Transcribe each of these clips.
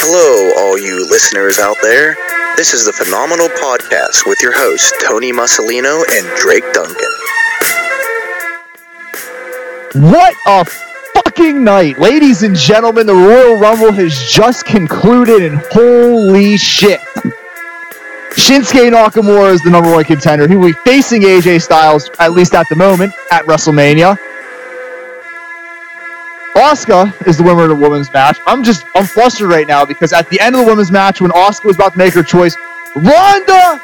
Hello, all you listeners out there. This is the Phenomenal Podcast with your hosts, Tony Musolino and Drake Duncan. What a fucking night. Ladies and gentlemen, the Royal Rumble has just concluded, and holy shit. Shinsuke Nakamura is the number one contender. He will be facing AJ Styles, at least at the moment, at WrestleMania. Asuka is the winner of the women's match. I'm flustered right now because at the end of the women's match, when Asuka was about to make her choice, Ronda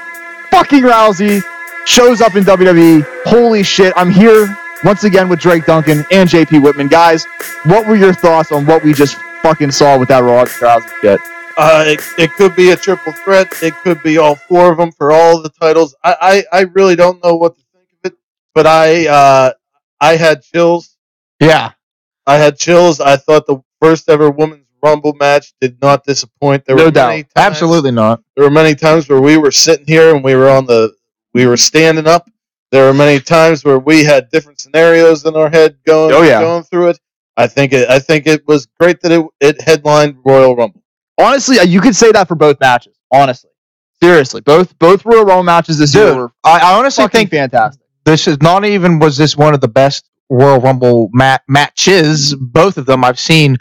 fucking Rousey shows up in WWE. Holy shit, I'm here once again with Drake Duncan and JP Whitman. Guys, what were your thoughts on what we just fucking saw with that Ronda Rousey shit? It could be a triple threat. It could be all four of them for all the titles. I really don't know what to think of it, but I had chills. Yeah. I had chills. I thought the first ever women's Rumble match did not disappoint. There No were doubt. many times, Absolutely not. There were many times where we were sitting here and we were standing up. There were many times where we had different scenarios in our head going through it. I think it was great that it headlined Royal Rumble. Honestly, you could say that for both matches. Honestly. Seriously. Both Royal Rumble matches this year were I honestly think fantastic. This is not even was this one of the best Royal Rumble matches. Both of them I've seen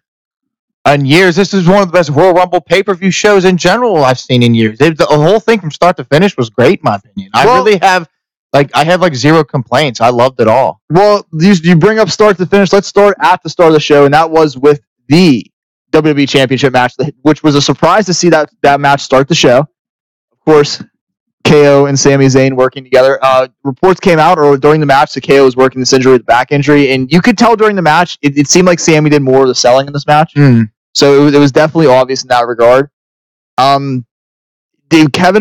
in years. This is one of the best Royal Rumble pay-per-view shows in general I've seen in years. The whole thing from start to finish was great, in my opinion. I have zero complaints. I loved it all. Well, you bring up start to finish. Let's start at the start of the show, and that was with the WWE Championship match, which was a surprise to see that match start the show. Of course, KO and Sami Zayn working together. Reports came out during the match that KO was working this injury, the back injury, and you could tell during the match, it seemed like Sami did more of the selling in this match. So it was definitely obvious in that regard. Kevin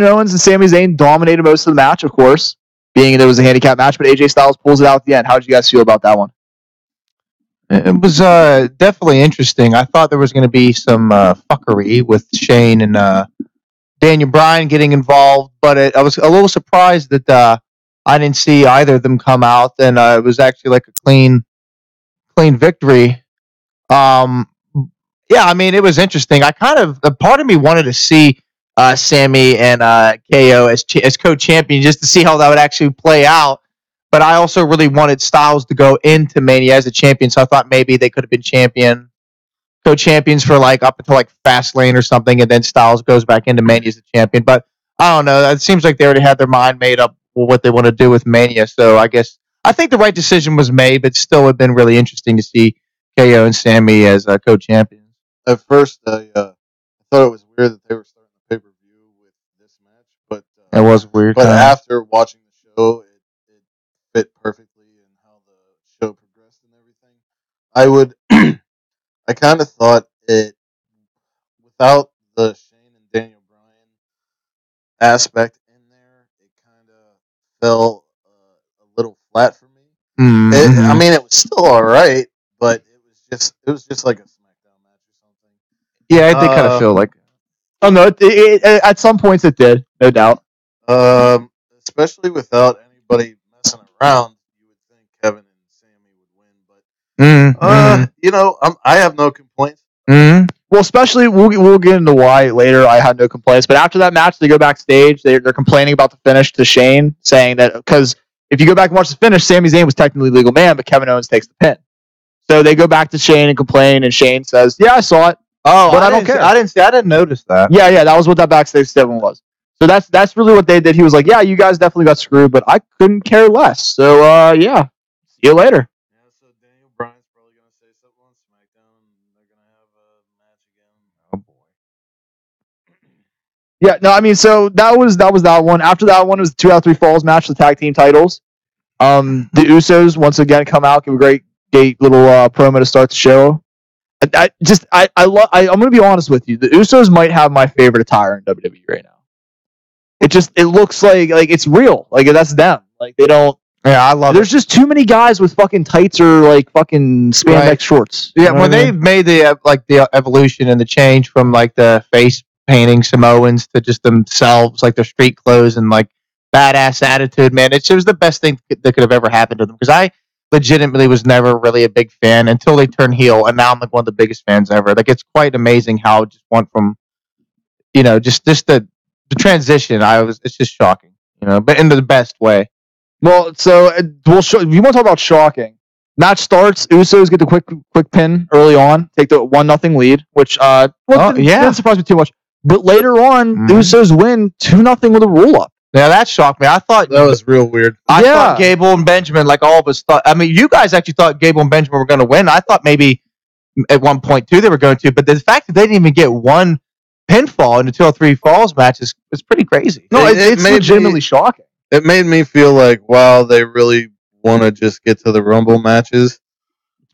Owens and Sami Zayn dominated most of the match, of course, being there was a handicap match, but AJ Styles pulls it out at the end. How did you guys feel about that one? It was definitely interesting. I thought there was going to be some fuckery with Shane and Daniel Bryan getting involved, but I was a little surprised that I didn't see either of them come out, and it was actually like a clean victory. Yeah, I mean, it was interesting. A part of me wanted to see Sami and KO as co-champion just to see how that would actually play out. But I also really wanted Styles to go into Mania as a champion, so I thought maybe they could have been co-champions for up until Fastlane or something, and then Styles goes back into Mania as a champion. But I don't know. It seems like they already had their mind made up for what they want to do with Mania. So I think the right decision was made, but still it would have been really interesting to see KO and Sami as co-champions. At first, I thought it was weird that they were starting the pay-per-view with this match, but it was weird. But after watching the show, it fit perfectly in how the show progressed and everything. I kind of thought it, without the Shane and Daniel Bryan aspect in there, it kind of fell a little flat for me. I mean, it was still all right, but it was just like a SmackDown match or something. Yeah, I did kind of feel like. Oh no! It at some points it did, no doubt. Especially without anybody messing around, you would think Kevin and Sami would win, but I have no complaints. Well, especially we'll get into why later. I had no complaints, but after that match, they go backstage. They're complaining about the finish to Shane, saying that because if you go back and watch the finish, Sami Zayn was technically legal man, but Kevin Owens takes the pin. So they go back to Shane and complain, and Shane says, "Yeah, I saw it, but I don't care. I didn't notice that." Yeah, that was what that backstage segment was. So that's really what they did. He was like, "Yeah, you guys definitely got screwed, but I couldn't care less." So yeah, see you later. Yeah, so Daniel Bryan's probably gonna say something on SmackDown, and they're gonna have a match again. Oh boy. Yeah, no, I mean, so that was that one. After that one, it was the 2 out of 3 falls match, the tag team titles. The Usos once again come out, give a great little promo to start the show. I'm gonna be honest with you. The Usos might have my favorite attire in WWE right now. It looks like it's real. Like that's them. Like they don't. Yeah, I love There's just too many guys with fucking tights or fucking spandex shorts. Yeah, when they made the evolution and the change from the face painting Samoans to just themselves, their street clothes and badass attitude, man, it was the best thing that could have ever happened to them. Because legitimately was never really a big fan until they turned heel, and now I'm like one of the biggest fans ever. Like, it's quite amazing how it just went from, just the transition. It's just shocking, but in the best way. Well, so if you want to talk about shocking, match starts. Usos get the quick pin early on, take the 1-0 lead, which didn't surprise me too much. But later on, the Usos win 2-0 with a roll up. Yeah, that shocked me. I thought that was real weird. I thought Gable and Benjamin, like all of us thought. I mean, you guys actually thought Gable and Benjamin were going to win. I thought maybe at one point too they were going to, but the fact that they didn't even get one pinfall in the 203 Falls match is pretty crazy. No, it's legitimately shocking. It made me feel like, wow, they really want to just get to the Rumble matches.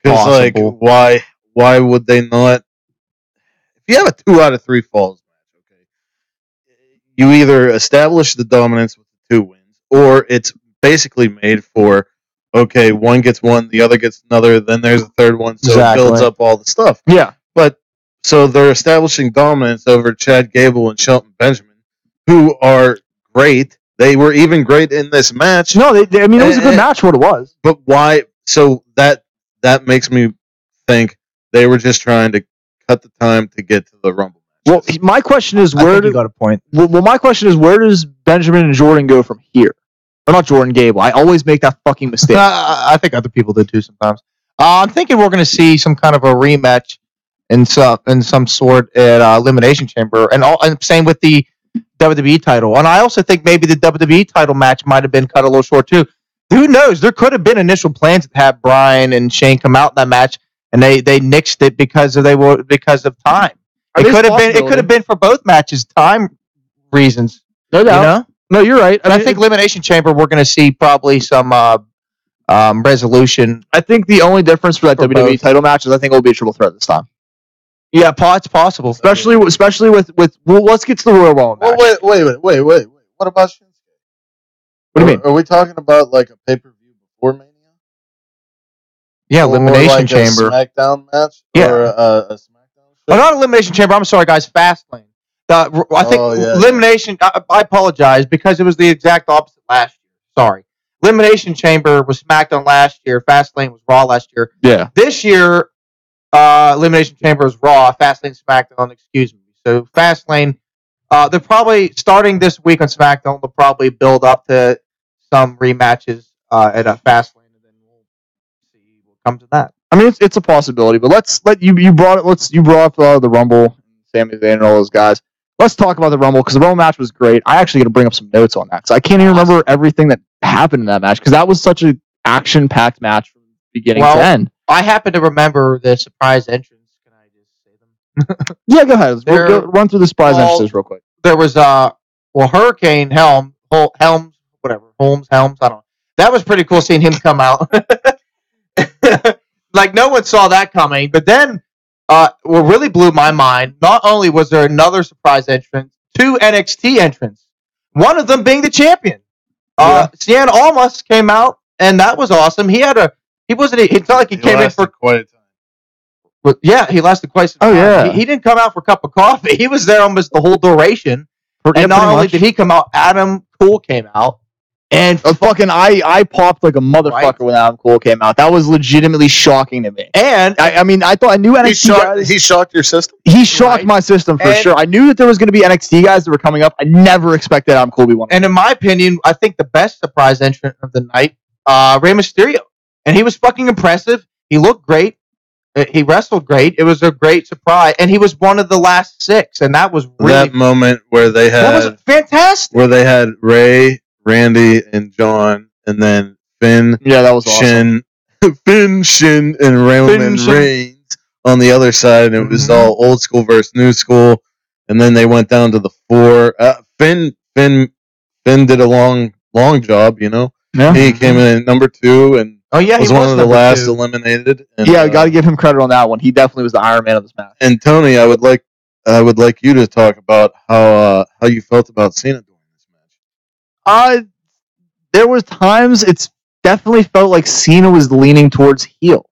Because, like, why would they not? If you have a 2 out of 3 falls match, okay, you either establish the dominance with the 2 wins, or it's basically made for, okay, one gets one, the other gets another, then there's a third one, so it builds up all the stuff. Yeah. But, so they're establishing dominance over Chad Gable and Shelton Benjamin, who are great. They were even great in this match. No, it was a good match for what it was. But why? So that makes me think they were just trying to cut the time to get to the Rumble match. Well, my question is you got a point. Well, my question is, where does Benjamin and Jordan go from here? Or not Jordan, Gable. I always make that fucking mistake. I think other people do too sometimes. I'm thinking we're going to see some kind of a rematch in some sort at Elimination Chamber, and same with the WWE title. And I also think maybe the WWE title match might have been cut a little short too. Who knows? There could have been initial plans to have Bryan and Shane come out in that match, and they nixed it because of time. It could have been for both matches, time reasons. No doubt. No, you're right. I think Elimination Chamber, we're going to see probably some resolution. I think the only difference for that WWE title match is I think it will be a triple threat this time. Yeah, it's possible. Especially with well, let's get to the Royal Rumble match. Wait. What about Shinsuke? What do you mean? Are we talking about like a pay-per-view before Mania? Yeah, Elimination Chamber. A SmackDown match? Yeah. Or a SmackDown show? Oh, not Elimination Chamber. I'm sorry, guys. Fastlane. I think Elimination... I apologize because it was the exact opposite last year. Sorry. Elimination Chamber was SmackDown last year. Fastlane was Raw last year. Yeah. This year... Elimination Chamber is Raw, Fastlane, SmackDown, excuse me. So Fastlane, they're probably starting this week on SmackDown. They'll probably build up to some rematches at Fastlane, and then we'll see. We'll come to that. I mean, it's a possibility, but you brought up the Rumble, Sami Zayn, and all those guys. Let's talk about the Rumble because the Rumble match was great. I actually got to bring up some notes on that because I can't even remember everything that happened in that match because that was such an action-packed match from beginning to end. I happen to remember the surprise entrance. Can I just say them? Yeah, go ahead. We'll run through the surprise entrances real quick. There was Hurricane Holmes, I don't know. That was pretty cool seeing him come out. Like no one saw that coming. But then what really blew my mind, not only was there another surprise entrance, 2 NXT entrants. One of them being the champion. Cien Almas came out, and that was awesome. It's not like he came in for quite a time. But yeah, he lasted quite some time. Yeah. He didn't come out for a cup of coffee. He was there almost the whole duration. And not only did he come out, Adam Cole came out. And I popped like a motherfucker when Adam Cole came out. That was legitimately shocking to me. And I knew NXT guys. He shocked your system? He shocked my system for sure. I knew that there was going to be NXT guys that were coming up. I never expected Adam Cole to be one of them. And in my opinion, I think the best surprise entrant of the night, Rey Mysterio. And he was fucking impressive. He looked great. He wrestled great. It was a great surprise. And he was one of the last 6. And that was really... That moment where they had... That was fantastic. Where they had Ray, Randy, and John. And then Finn... Yeah, that was awesome. Finn, Shin, and Roman Reigns on the other side. And it was all old school versus new school. And then they went down to the 4. Finn did a long job, you know? Yeah. He came in at number 2 and he was one of the last eliminated. And, yeah, got to give him credit on that one. He definitely was the Iron Man of this match. And Tony, I would like you to talk about how you felt about Cena during this match. There was times it's definitely felt like Cena was leaning towards heel.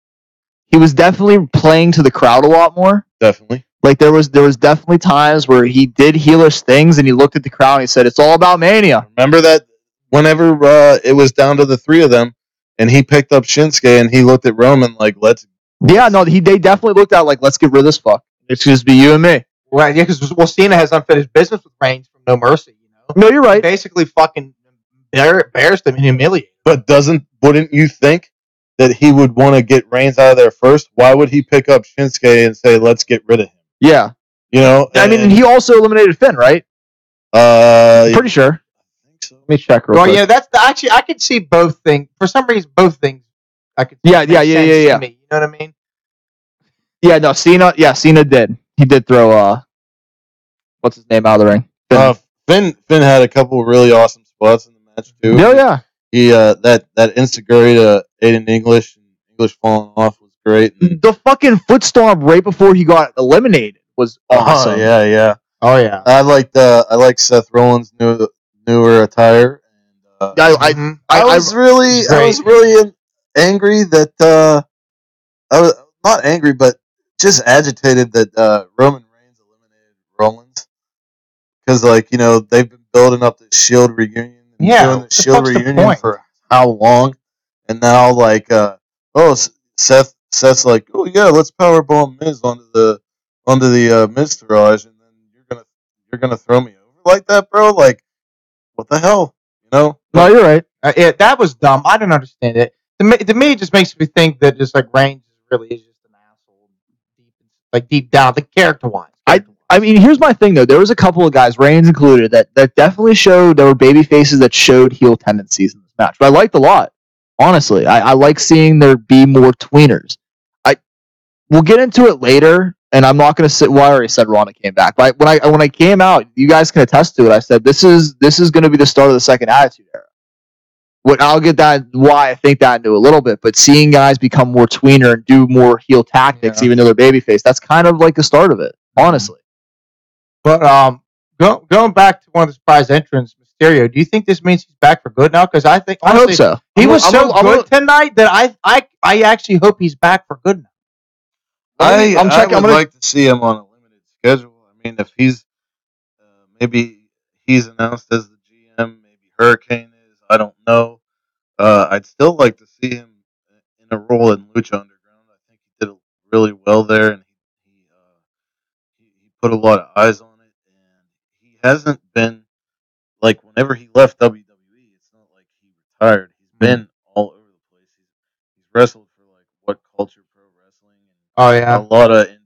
He was definitely playing to the crowd a lot more. Definitely. Like there was definitely times where he did heelish things and he looked at the crowd and he said, "It's all about Mania." Remember that whenever it was down to the 3 of them, and he picked up Shinsuke, and he looked at Roman like, let's. Yeah, no, they definitely looked at like, let's get rid of this fuck. It's just be you and me. Right, yeah, because Cena has unfinished business with Reigns from No Mercy. No, you're right. He basically fucking embarrassed him and humiliated him. But wouldn't you think that he would want to get Reigns out of there first? Why would he pick up Shinsuke and say, let's get rid of him? Yeah. I mean, he also eliminated Finn, right? Pretty sure. I think so. Let me check real quick. Yeah, that's actually, I could see both things. For some reason, both things I could see. Yeah. To me, you know what I mean? Yeah, no, Cena did. He did throw, what's his name out of the ring? Finn had a couple of really awesome spots in the match, too. Oh, yeah. He, that Instagari Aiden English falling off was great. The fucking foot stomp right before he got eliminated was awesome. Yeah. Oh, yeah. I like Seth Rollins' newer attire. And, I was really angry that I was not angry, but just agitated that Roman Reigns eliminated Rollins because, they've been building up this Shield reunion and doing the Shield reunion for how long, and now Seth's like, oh yeah, let's powerbomb Miz onto the Miz Taraj, and then you're gonna throw me over like that, bro? Like, what the hell? No, you're right. Yeah, that was dumb. I don't understand it. To me, it just makes me think that just like Reigns really is just an asshole, deep down, character-wise. I mean, here's my thing though. There was a couple of guys, Reigns included, that definitely showed there were baby faces that showed heel tendencies in this match. But I liked a lot. Honestly, I like seeing there be more tweeners. We'll get into it later, and I'm not going to sit. Well, I already said Ronda came back, but when I came out, you guys can attest to it. I said this is going to be the start of the second Attitude Era. I'll get that why I think that into a little bit, but seeing guys become more tweener and do more heel tactics, even though they're babyface, that's kind of like the start of it, honestly. But going back to one of the surprise entrants, Mysterio, do you think this means he's back for good now? Because I hope so. He was so good tonight that I actually hope he's back for good now. I would like to see him on a limited schedule. I mean, if he's maybe he's announced as the GM, maybe Hurricane is, I don't know. I'd still like to see him in a role in Lucha Underground. I think he did really well there, and he put a lot of eyes on it. And he hasn't been like whenever he left WWE. It's not like he retired. He's been all over the place. He's wrestled for like What Culture Pro Wrestling. And a lot of indies.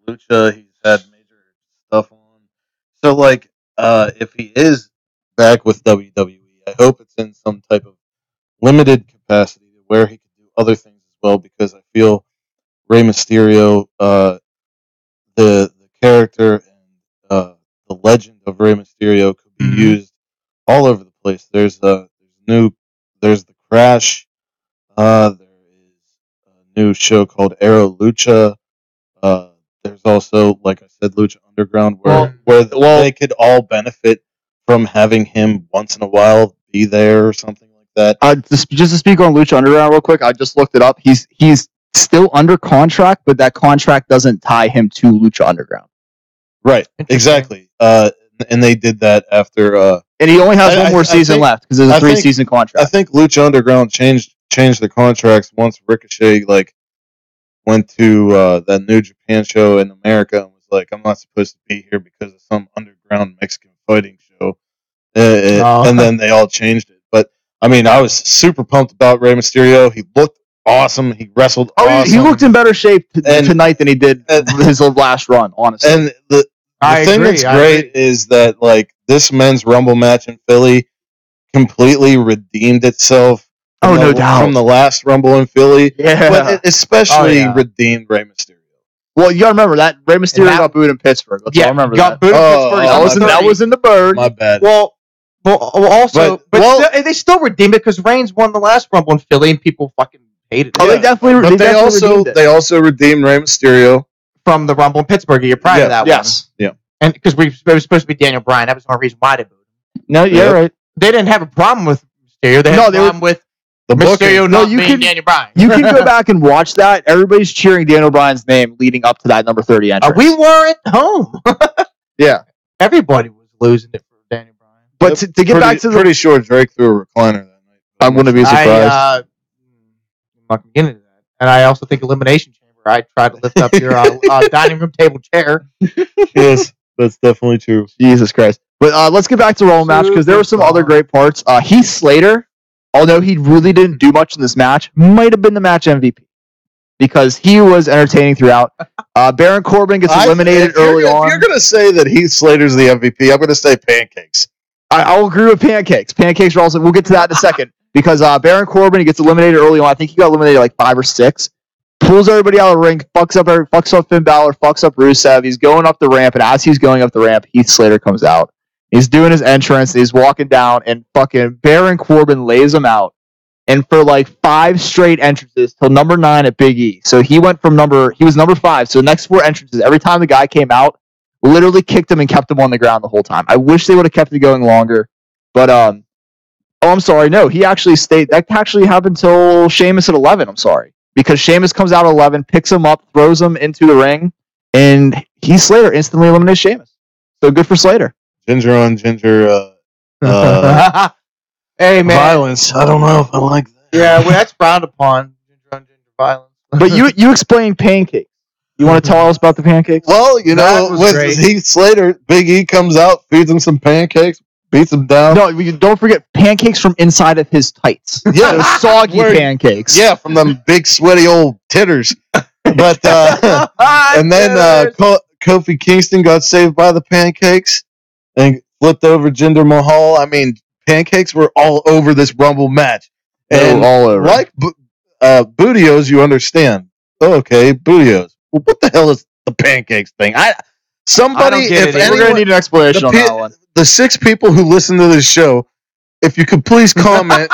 Lucha, he's had major stuff on. So if he is back with WWE, I hope it's in some type of limited capacity where he can do other things as well, because I feel Rey Mysterio, the character and the legend of Rey Mysterio could be used all over the place. There's the Crash. There is a new show called Aero Lucha. There's also, like I said, Lucha Underground, where they could all benefit from having him once in a while be there or something like that. Just to speak on Lucha Underground real quick, I just looked it up. He's still under contract, but that contract doesn't tie him to Lucha Underground. Right, exactly. And they did that after. And he only has one more season left because it's a 3-season contract. I think Lucha Underground changed the contracts once Ricochet went to that New Japan show in America and was like, I'm not supposed to be here because of some underground Mexican fighting show. And then they all changed it. But, I mean, I was super pumped about Rey Mysterio. He looked awesome. He wrestled awesome. He looked in better shape tonight than he did his last run, honestly. And the thing that's great is that, this men's Rumble match in Philly completely redeemed itself. No doubt. From the last Rumble in Philly. Yeah. But it especially redeemed Rey Mysterio. Well, you gotta remember that Rey Mysterio got booed in Pittsburgh. Let's all remember that. Booed in Pittsburgh. That was in the bird. My bad. Well, they still redeemed it because Reigns won the last Rumble in Philly and people fucking hated it. Oh, they definitely. But they also redeemed Rey Mysterio from the Rumble in Pittsburgh. You're proud of that one. Yes. Yeah. And because it was supposed to be Daniel Bryan, that was the only reason why they booed him. No, you're right. They didn't have a problem with Mysterio. They had a problem with the Mysterio not being Daniel Bryan. You can go back and watch that. Everybody's cheering Daniel Bryan's name leading up to that number 30 entrance. We weren't home. Yeah. Everybody was losing it for Daniel Bryan. But to get back to pretty sure Drake threw a recliner that night. I wouldn't be surprised. not going to get into that. And I also think Elimination Chamber. I tried to lift up your dining room table chair. Yes, that's definitely true. Jesus Christ. But let's get back to the Roman match because there were some other great parts. Heath Slater, although he really didn't do much in this match, might have been the match MVP because he was entertaining throughout. Baron Corbin gets eliminated early on. If you're going to say that Heath Slater's the MVP, I'm going to say pancakes. I'll agree with pancakes. Pancakes are also. We'll get to that in a second because Baron Corbin he gets eliminated early on. I think he got eliminated like 5 or 6. Pulls everybody out of the ring, fucks up Finn Balor, fucks up Rusev. He's going up the ramp, and as he's going up the ramp, Heath Slater comes out. He's doing his entrance. He's walking down, and fucking Baron Corbin lays him out. And for like 5 straight entrances till number 9 at Big E. So he was number 5. So the next 4 entrances, every time the guy came out, literally kicked him and kept him on the ground the whole time. I wish they would have kept it going longer. But I'm sorry. No, he actually stayed. That actually happened till Sheamus at 11. I'm sorry. Because Sheamus comes out at 11, picks him up, throws him into the ring, and Heath Slater instantly eliminates Sheamus. So good for Slater. Ginger on ginger hey, man. violence. I don't know if I like that. Yeah, well, that's frowned upon. Ginger on ginger violence. But you explained pancakes. You want to tell us about the pancakes? Well, you know, with great. Heath Slater, Big E comes out, feeds him some pancakes, beats him down. No, don't forget pancakes from inside of his tights. Yeah, Those soggy pancakes. Yeah, from them big sweaty old titters. But and then Kofi Kingston got saved by the pancakes and flipped over Jinder Mahal. I mean, pancakes were all over this Rumble match. And all over. Like Bootios, you understand. Oh, okay, Bootios. Well, what the hell is the pancakes thing? Somebody, if anyone, we're gonna need an explanation on that one. The 6 people who listen to this show, if you could please comment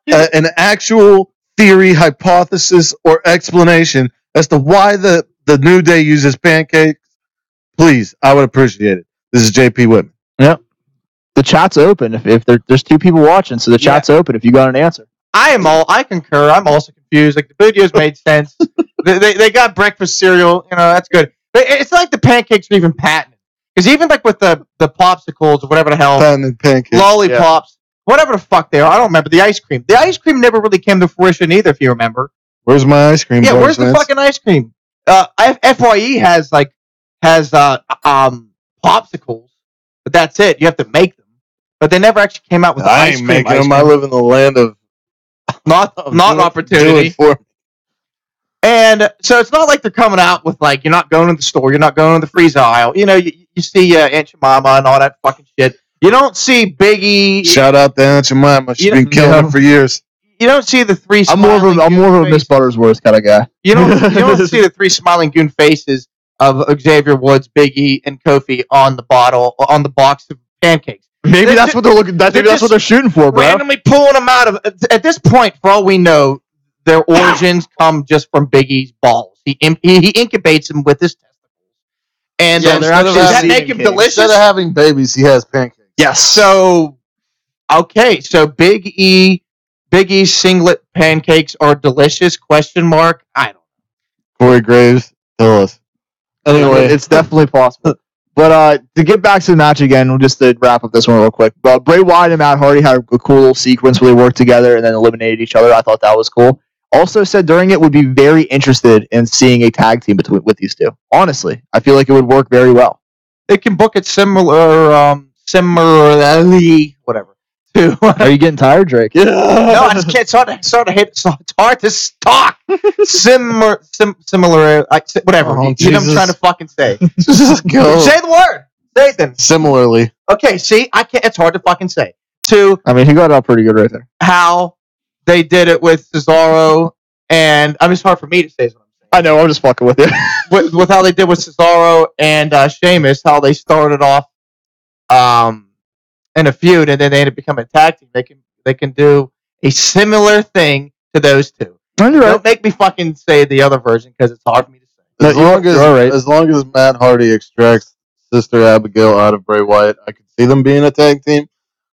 an actual theory, hypothesis, or explanation as to why the New Day uses pancakes, please, I would appreciate it. This is JP Whitman. Yep. The chat's open. If there's 2 people watching, so the chat's open. If you got an answer, I concur. I'm also confused. Like the videos made sense. they got breakfast cereal. You know that's good. But it's like the pancakes are even patented. Because even like with the popsicles or whatever the hell, Patented pancakes. lollipops, whatever the fuck they are, I don't remember. The ice cream. The ice cream never really came to fruition either, if you remember. Where's my ice cream? Yeah, where's the fucking ice cream? FYE has popsicles, but that's it. You have to make them. But they never actually came out with I ice ain't cream. making them. I live in the land of not opportunity. And so it's not like they're coming out with like you're not going to the store, you're not going to the freezer aisle. You know, you see Aunt Jemima and all that fucking shit. You don't see Big E. Shout out to Aunt Jemima. She's been killing it for years. You don't see the 3. I'm more of a Miss Buttersworth kind of guy. You don't see the 3 smiling goon faces of Xavier Woods, Big E, and Kofi on the box of pancakes. Maybe that's what they're looking. Maybe that's what they're shooting for, bro. Randomly pulling them out of. At this point, for all we know, their origins come just from Big E's balls. He incubates them with his testicles, and does that make him delicious? Instead of having babies, he has pancakes. Yes. So, okay, so Big E's singlet pancakes are delicious? I don't know. Corey Graves, tell us. Anyway, it's definitely possible. But to get back to the match again, we'll just wrap up this one real quick. Bray Wyatt and Matt Hardy had a cool little sequence where they worked together and then eliminated each other. I thought that was cool. Also said during it would be very interested in seeing a tag team with these 2. Honestly, I feel like it would work very well. They can book it similarly, whatever. Are you getting tired, Drake? No, I just can't. It's hard to talk. Similar, whatever. Oh, you know what I'm trying to fucking say. Just go. Say the word. Say it then. Similarly. Okay, see, I can't. It's hard to fucking say. I mean, he got out pretty good right there. How they did it with Cesaro, and I mean, it's hard for me to say. Is what I'm saying. I know. I'm just fucking with you. with how they did with Cesaro and Sheamus, how they started off in a feud, and then they ended up becoming a tag team. They can do a similar thing to those 2. Don't make me fucking say the other version because it's hard for me to say. As long as Matt Hardy extracts Sister Abigail out of Bray Wyatt, I could see them being a tag team.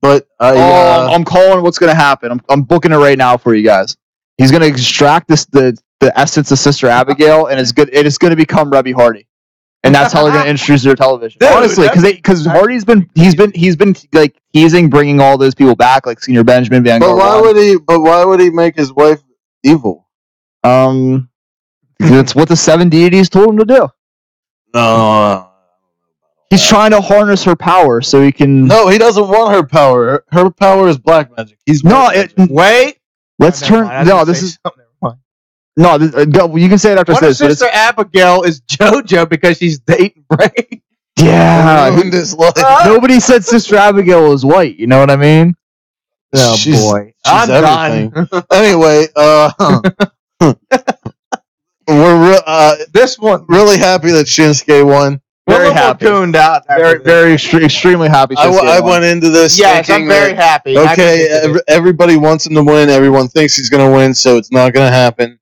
But I'm calling what's going to happen. I'm booking it right now for you guys. He's going to extract the essence of Sister Abigail, and it's good. It is going to become Rebby Hardy, and that's how they're going to introduce their television. Dude, honestly, because Hardy's been like teasing bringing all those people back, like Senior Benjamin, Van. But why would he make his wife evil? It's what the 7 deities told him to do. No. He's trying to harness her power so he can. No, he doesn't want her power. Her power is black magic. He's No, white it, magic. Wait. let's Never turn. mind. I was No, gonna this say is something. Never mind. no. Go, you can say it after What I if say this. Sister Abigail is JoJo because she's dating Rey? Yeah, Ruined his life. nobody said Sister Abigail was white. You know what I mean? Oh She's- boy, she's I'm everything. done. Anyway, we're This one, really happy that Shinsuke won. we're a Very little more happy. tuned out. after Very, this. extremely happy. I went into this Yes, I'm thinking very that, happy. okay, everybody wants him to win. Everyone thinks he's going to win, so it's not going to happen.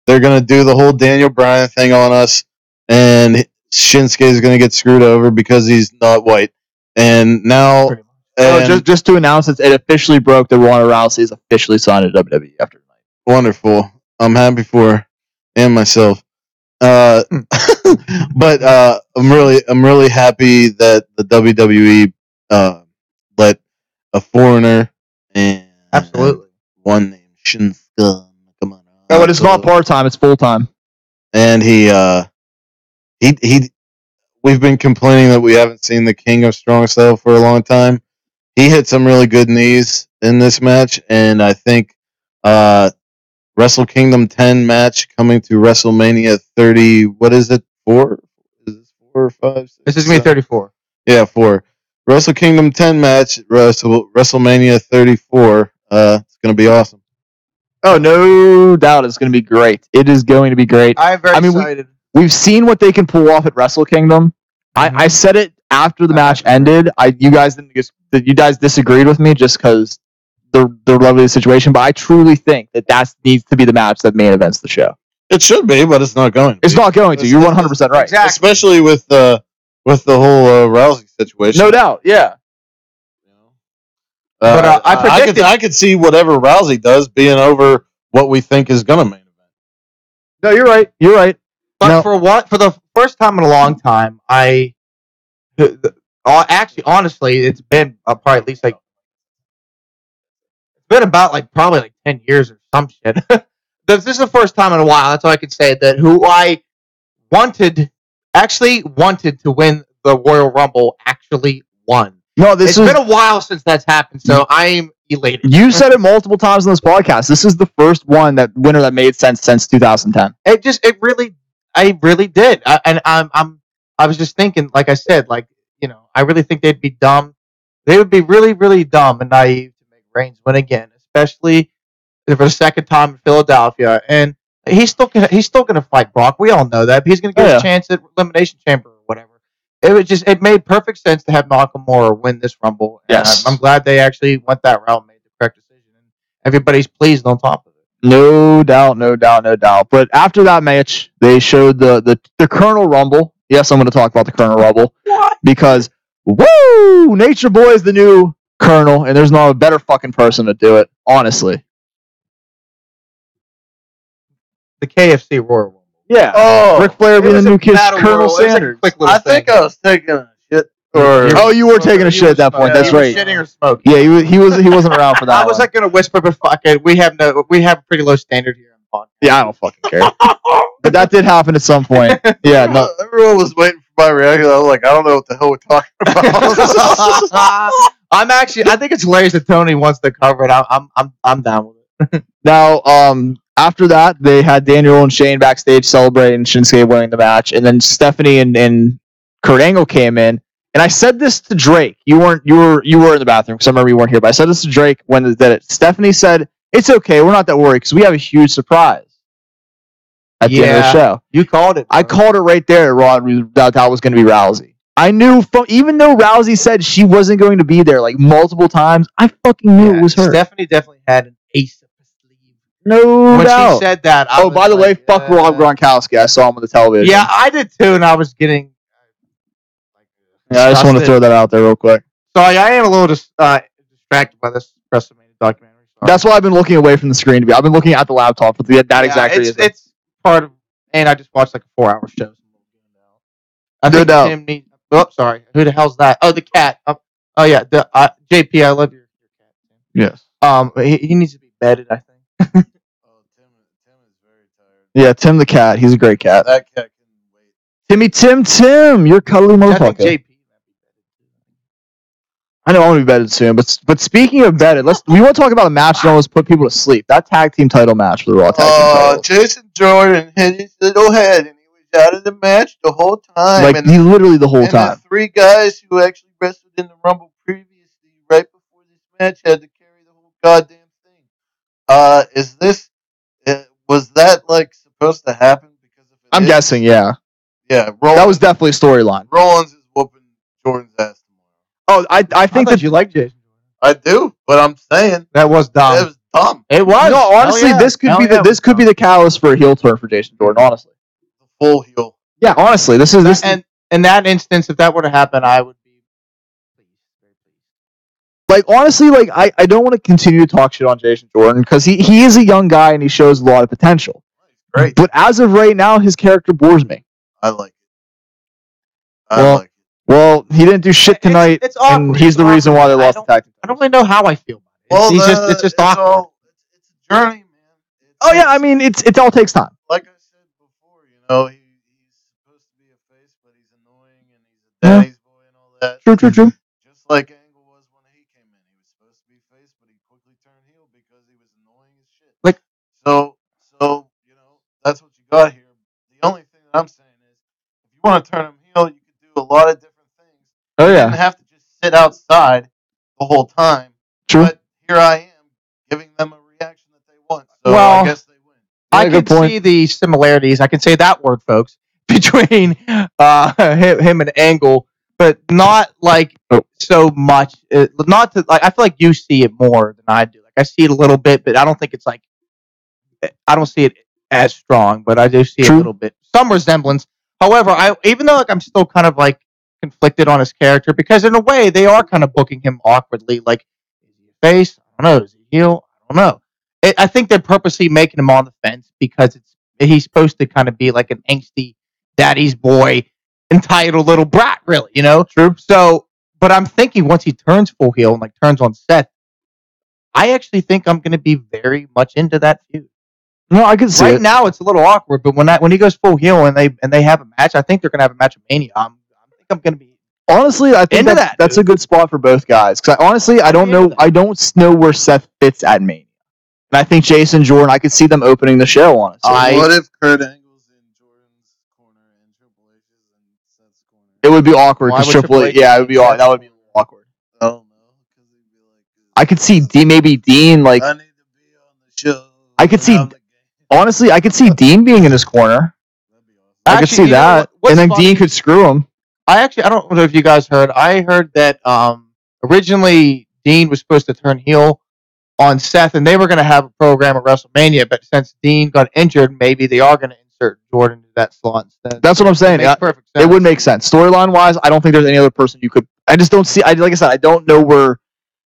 They're going to do the whole Daniel Bryan thing on us, and Shinsuke is going to get screwed over because he's not white. And now, just to announce it officially broke that Ronda Rousey is officially signed to WWE after tonight. wonderful. I'm happy for her and myself. But I'm really happy that the WWE let a foreigner and Absolutely. one named Shinsuke come on. Oh, but it's not part time; it's full time. And he we've been complaining that we haven't seen the King of Strong Style for a long time. He hit some really good knees in this match, and I think Wrestle Kingdom 10 match coming to WrestleMania 30. What is it? 4? Is this 4 or 5? 6, This is me 34. Yeah, 4. Wrestle Kingdom 10 match, WrestleMania 34. It's going to be awesome. Oh, no doubt it's going to be great. It is going to be great. I'm very I mean, excited. We've seen what they can pull off at Wrestle Kingdom. I said it after the match ended. You guys disagreed with me just because they're lovely the situation, but I truly think that needs to be the match that main events the show. It should be, but it's not going to. It's not going to. You're 100% right. Exactly. Especially with the whole Rousey situation. No doubt. Yeah. But I predicted. I could see whatever Rousey does being over what we think is going to main event. No, you're right. You're right. But for the first time in a long time, honestly, it's been probably at least like it's been about probably 10 years or some shit. This is the first time in a while. That's all I can say. That who I wanted to win the Royal Rumble actually won. No, It's been a while since that's happened, so I'm elated. You said it multiple times on this podcast. This is the first winner that made sense since 2010. I really did. I was just thinking, like I said, I really think they'd be dumb. They would be really, really dumb and naive to make Reigns win again, especially for the second time in Philadelphia. And he's still gonna fight Brock. We all know that. He's gonna get a chance at Elimination Chamber or whatever. It made perfect sense to have Nakamura win this Rumble. And Yes. I'm glad they actually went that route, made the correct decision, and everybody's pleased on top of it. No doubt. But after that match, they showed the Colonel Rumble. Yes, I'm going to talk about the Colonel Rumble. What? Because, woo! Nature Boy is the new Colonel, and there's not a better fucking person to do it, honestly. The KFC Royal Rumble. Yeah. Oh, Ric Flair being the new kid, Colonel Sanders. I think I was taking a shit. Or You were taking a shit at that point. That's He was right. shitting or smoking. Yeah, he wasn't around for that. I was one. going to whisper, but fuck it. We have a pretty low standard here on the podcast. Yeah, I don't fucking care. But that did happen at some point. Yeah, no. Everyone was waiting for my reaction. I was like, I don't know what the hell we're talking about. I think it's hilarious that Tony wants to cover it. I'm down with it. Now, after that, they had Daniel and Shane backstage celebrating Shinsuke winning the match, and then Stephanie and Kurt Angle came in. And I said this to Drake. You were in the bathroom because I remember you weren't here. But I said this to Drake when Stephanie said, "It's okay, we're not that worried because we have a huge surprise at the end of the show." You called it. I called it right there, Rod. That was going to be Rousey. I knew, even though Rousey said she wasn't going to be there multiple times, I fucking knew it was her. Stephanie definitely had an ace up her sleeve. No When doubt. she said that, Oh, by the way, fuck Rob Gronkowski. I saw him on the television. Yeah, I did too, and I was getting. I just want to throw that out there real quick. Sorry, I am a little distracted by this WrestleMania documentary. Sorry. That's why I've been looking away from the screen. I've been looking at the laptop for that exact reason. It's part of, and I just watched a 4-hour show. I No think doubt. Tim needs. Oh, sorry. Who the hell's that? Oh, the cat. Oh yeah, the JP. I love your cat. Yes. He needs to be bedded. I think. Tim is very Yeah, Tim the cat. He's a great cat. That cat can wait. Tim, you're cuddly I think motherfucker. JP. I know I want to be bedded soon, but speaking of bedded, we want to talk about a match that almost put people to sleep. That tag team title match for the Raw tag team title. Jason Jordan hit his little head, and he was out of the match the whole time. Like, he literally the whole time. And the 3 guys who actually wrestled in the Rumble previously, right before this match, had to carry the whole goddamn thing. Was that like supposed to happen? Because if I'm guessing, yeah. Yeah, that was definitely a storyline. Rollins is whooping Jordan's ass Oh, tomorrow. I think that you like Jason. I do, but I'm saying That was dumb. it was dumb. It was. No, honestly, this could be the catalyst for a heel turn for Jason Jordan. Honestly, The full heel. yeah. Honestly, this is And in that instance, if that were to happen, I would be like, honestly, like I don't want to continue to talk shit on Jason Jordan because he is a young guy and he shows a lot of potential. Great. But as of right now, his character bores me. I like it. Well, he didn't do shit tonight, It's awkward. and he's the reason why they lost the tag team. I don't really know how I feel about it. Well, It's just awkward. It's a journey, man. Oh yeah, I mean it all takes time. Like I said before, he's supposed to be a face, but he's annoying and he's a daddy's boy and all that. True. Just like Angle was when he came in. He was supposed to be face, but he quickly turned heel because he was annoying as shit. Like, so that's what you got here. The only thing that I'm saying is, if you want to turn him heel, you can do a lot of different things. Oh You yeah, didn't have to just sit outside the whole time. True. But here I am giving them a reaction that they want. So Well, I guess they win. I Yeah, can good point. see the similarities. I can say that word, folks, between him and Angle, but not like so much. Not to like. I feel like you see it more than I do. Like, I see it a little bit, but I don't think it's like. I don't see it as strong, but I do see True. a little bit, some resemblance. However, even though like I'm still kind of like conflicted on his character, because in a way they are kind of booking him awkwardly. Like, is he a face? I don't know. Is he a heel? I don't know. I think they're purposely making him on the fence because he's supposed to kind of be like an angsty daddy's boy, entitled little brat, really, True. So, but I'm thinking once he turns full heel and like turns on Seth, I actually think I'm going to be very much into that feud. No, I can see Right it. now, it's a little awkward, but when he goes full heel and they have a match, I think they're going to have a match of Mania. I think I'm going to be Honestly, I think into that's a good spot for both guys. Because I don't know. I don't know where Seth fits at Mania, and I think Jason Jordan. I could see them opening the show. Honestly, What if Kurt Angle's in Jordan's corner and Triple H is in Seth's corner? it would be awkward Why because would Triple Triple H. H Yeah, be it would be. Seth? That would be awkward. I don't know. Because he'd be like, I could see maybe Dean. Like, I need to be on the show. I could see. Honestly, I could see Dean being in his corner. That'd be awesome. I could Actually, see you know that, what's and then funny? Dean could screw him. I don't know if you guys heard. I heard that originally Dean was supposed to turn heel on Seth, and they were going to have a program at WrestleMania. But since Dean got injured, maybe they are going to insert Jordan into that slot instead. That's what I'm saying. It makes perfect sense. It would make sense. Storyline wise, I don't think there's any other person you could. I just don't see. Like I said, I don't know where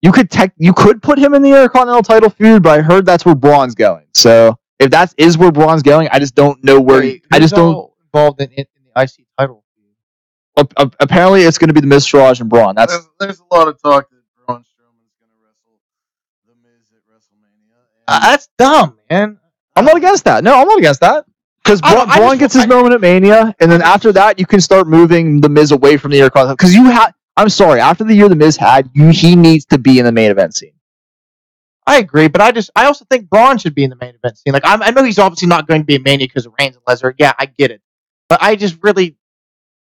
you could put him in the Intercontinental title feud, but I heard that's where Braun's going. So if that is where Braun's going, I just don't know where. I just don't involved in the IC title feud. Apparently, it's going to be the Miz, Taraj, and Braun. That's There's a lot of talk that Braun Strowman is going to wrestle the Miz at WrestleMania. That's dumb, man. I'm not against that. No, I'm not against that. Because Braun gets his moment at Mania, and then after that, you can start moving the Miz away from the Intercontinental. Because I'm sorry, after the year the Miz had, he needs to be in the main event scene. I agree, but I also think Braun should be in the main event scene. Like, I know he's obviously not going to be in Mania because of Reigns and Lesnar. Yeah, I get it, but I just really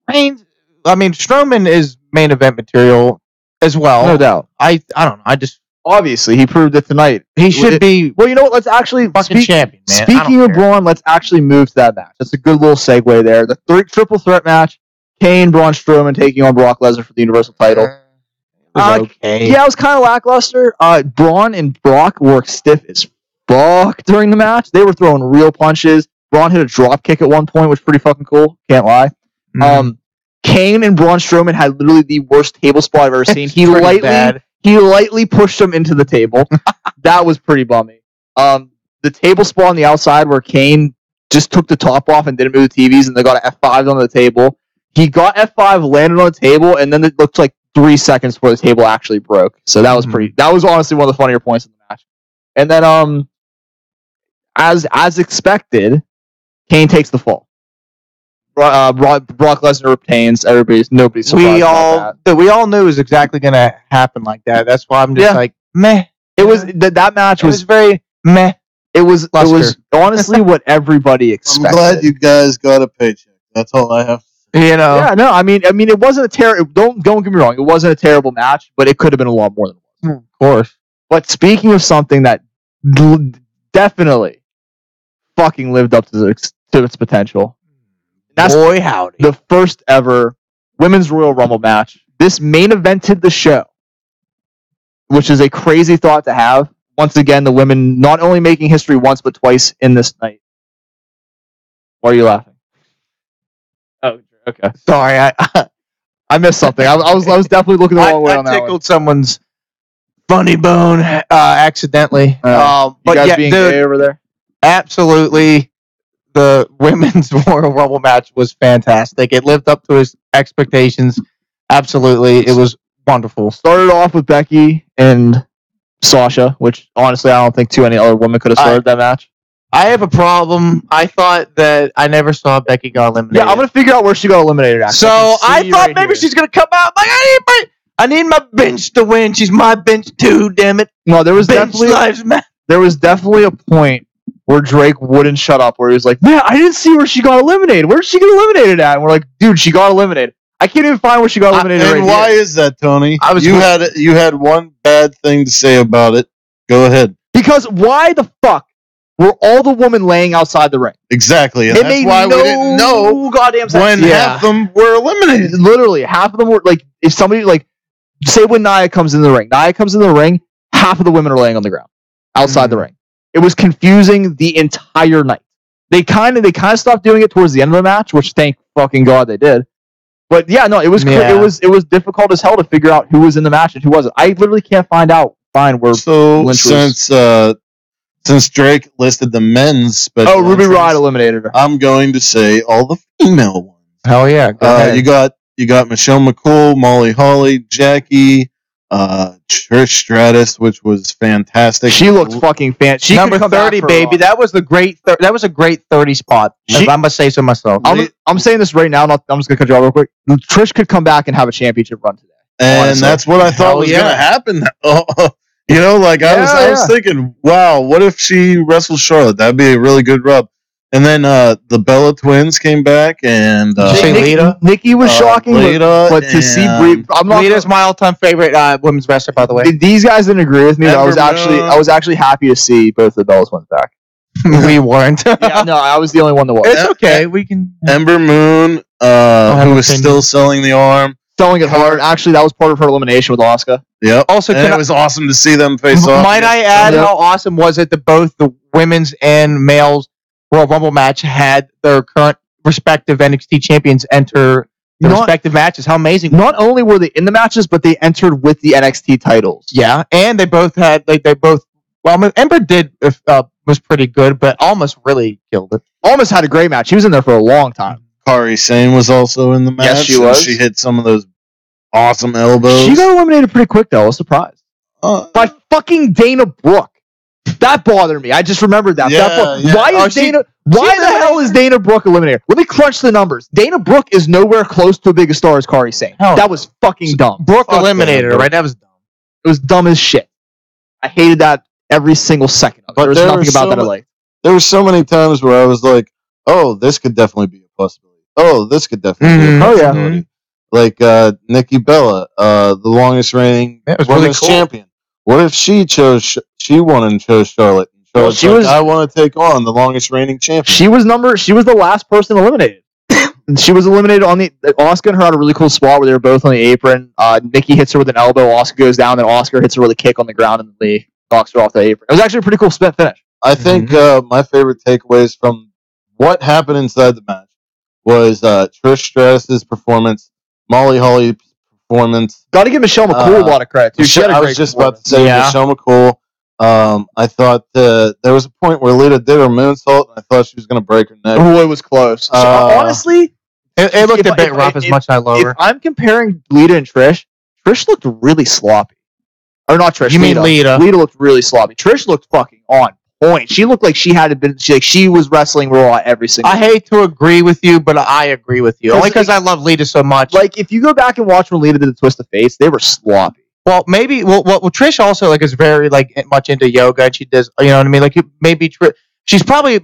Strowman is main event material as well, No doubt. I don't know. I just Obviously, he proved it tonight. he should be Well, you know what? Let's actually fucking champion, man. Speaking of Braun, let's actually move to that match. That's a good little segue there. The triple threat match: Kane, Braun Strowman taking on Brock Lesnar for the Universal title. Okay. Yeah, it was kind of lackluster. Braun and Brock worked stiff as fuck during the match. They were throwing real punches. Braun hit a drop kick at one point, which was pretty fucking cool. Can't lie. Mm-hmm. Kane and Braun Strowman had literally the worst table spot I've ever seen. He lightly pushed him into the table. That was pretty bummy. The table spot on the outside where Kane just took the top off and didn't move the TVs, and they got an F5 on the table. He got F5, landed on the table, and then it looked like 3 seconds before the table actually broke. So that was that was honestly one of the funnier points in the match. And then, as expected, Kane takes the fall. Brock Lesnar retains. Nobody's surprised about that. We all knew it was exactly going to happen like that. That's why I'm just like, meh. It was that match was very meh. It was honestly what everybody expected. I'm glad you guys got a paycheck. That's all I have to say. You know. Yeah, no, I mean, it wasn't a terrible. Don't get me wrong. It wasn't a terrible match, but it could have been a lot more than it was. Of course. But speaking of something that definitely fucking lived up to its potential, that's boy howdy, the first ever Women's Royal Rumble match. This main evented the show, which is a crazy thought to have. Once again, the women not only making history once but twice in this night. Why are you laughing? Oh, okay. Sorry, I missed something. I was definitely looking the wrong way on that. I tickled someone's funny bone accidentally. But you guys being gay over there? Absolutely. The women's Royal Rumble match was fantastic. It lived up to his expectations. Absolutely. It was wonderful. Started off with Becky and Sasha, which honestly I don't think any other women could have started that match. I have a problem. I thought that I never saw Becky got eliminated. Yeah, I'm gonna figure out where she got eliminated. Actually. So I thought maybe she's gonna come out like I need my bench to win. She's my bench too. Damn it! No, there was bench definitely a point where Drake wouldn't shut up. Where he was like, "Man, I didn't see where she got eliminated. Where did she get eliminated at?" And we're like, "Dude, she got eliminated. I can't even find where she got eliminated." And why is that, Tony? You had one bad thing to say about it. Go ahead. Because why the fuck were all the women laying outside the ring? Exactly. And that's why we didn't know goddamn sense. When half of them were eliminated. Literally, half of them were like, if somebody say when Nia comes in the ring, half of the women are laying on the ground outside the ring. It was confusing the entire night. They kind of stopped doing it towards the end of the match, which thank fucking God they did. But yeah, no, it was difficult as hell to figure out who was in the match and who wasn't. I literally can't find where Lynch was. Since Drake listed the men's special Ruby Riott eliminated her. I'm going to say all the female ones. Hell yeah. Go ahead. You got Michelle McCool, Molly Holly, Jackie, Trish Stratus, which was fantastic. She looked fucking fantastic. Number 30, baby. That was a great 30 spot. I must say so myself. I'm saying this right now. I'm just gonna cut you off real quick. Trish could come back and have a championship run today. And honestly, that's what I thought was gonna happen. I was thinking, wow, what if she wrestled Charlotte? That'd be a really good rub. And then the Bella twins came back, and Nikki was shocking, but to see Brie, Lita's my all-time favorite women's wrestler, by the way. These guys didn't agree with me. I was actually happy to see both the Bella twins back. We weren't. Yeah, no, I was the only one that was. It's okay. We can. Ember Moon, who was still selling the arm. Selling it hard. Actually, that was part of her elimination with Asuka. Yep. Also, it was awesome to see them face off. Might I add how awesome was it that both the women's and males Royal Rumble match had their current respective NXT champions enter the respective matches? How amazing! Not only were they in the matches, but they entered with the NXT titles. Yeah, and they both had Well, Ember was pretty good, but Almas really killed it. Almas had a great match. She was in there for a long time. Kari Sane was also in the match. Yes, she was. She hit some of those awesome elbows. She got eliminated pretty quick, though. I was surprised. By fucking Dana Brooke. That bothered me. I just remembered that. Why the hell is Dana Brooke eliminated? Let me crunch the numbers. Dana Brooke is nowhere close to as big a star as Kari Sane. That was fucking dumb. Brooke eliminated her, right? That was dumb. It was dumb as shit. I hated that every single second of it. There was nothing about that I liked. There were so many times where I was like, oh, this could definitely be a possibility. Oh, this could definitely be a possibility. Like Nikki Bella, the longest reigning women's champion. What if she won and chose Charlotte? I want to take on the longest reigning champion. She was the last person eliminated. She was eliminated on the Asuka and her had a really cool spot where they were both on the apron. Nikki hits her with an elbow, Asuka goes down, then Asuka hits her with a kick on the ground and Lee knocks her off the apron. It was actually a pretty cool finish. I think my favorite takeaways from what happened inside the match was Trish Stratus' performance, Molly Holly's performance. Got to give Michelle McCool a lot of credit, too. I was just about to say Michelle McCool. I thought there was a point where Lita did her moonsault, and I thought she was going to break her neck. Oh, it was close. Honestly, it looked a bit rough as much as I love her. If I'm comparing Lita and Trish looked really sloppy. Or not Trish. You mean Lita? Lita looked really sloppy. Trish looked fucking on point. She looked like she was wrestling Raw every single. I hate to agree with you, but I agree with you. Only because I love Lita so much. Like, if you go back and watch when Lita did the twist of face, they were sloppy. Well, maybe. Well, Trish also is very much into yoga, and she does. You know what I mean? Maybe she's probably.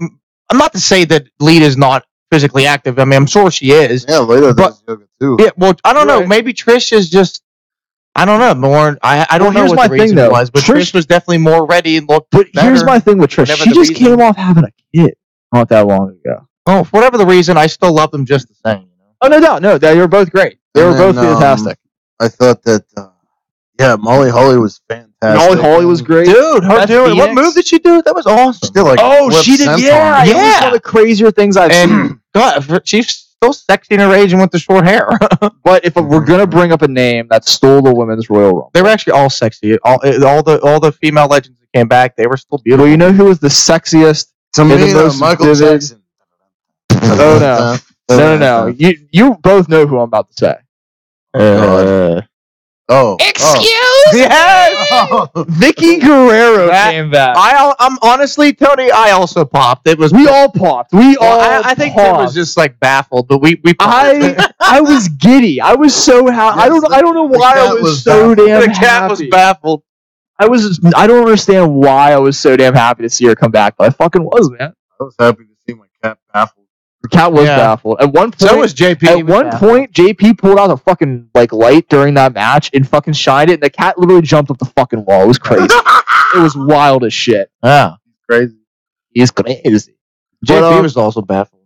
I'm not to say that Lita's not physically active. I mean, I'm sure she is. Yeah, Lita does yoga too. Yeah. Well, I don't know. Maybe Trish is just. I don't know. More. I don't know what the reason was, but Trish was definitely more ready and looked. But here's my thing with Trish. She just came off having a kid not that long ago. Oh, for whatever the reason, I still love them just the same. Oh, no doubt. No, they were both great. They were both fantastic. I thought that, Molly Holly was fantastic. Molly Holly was great. Dude, her doing what move did she do? That was awesome. She did she did. Yeah. It was one of the crazier things I've seen. God, she's still sexy in her age and with the short hair. But if we're gonna bring up a name that stole the women's Royal Rumble, they were actually all sexy. All the female legends that came back, they were still beautiful. Well, you know who was the sexiest? To me, Michael Jackson. Oh no. You both know who I'm about to say. Excuse me? Yes! Vicky Guerrero came back. I'm honestly, Tony, I also popped. It was we all popped. I think it was just baffled, but we popped. I was giddy. I was so happy. Yes, I don't know why I was so damn happy. The cat was baffled. I don't understand why I was so damn happy to see her come back, but I fucking was, man. I was happy to see my cat baffled. The cat was baffled. At one point, so was JP. At one point, JP pulled out a fucking light during that match and fucking shined it, and the cat literally jumped up the fucking wall. It was crazy. It was wild as shit. Yeah, crazy. He's crazy. JP was also baffled.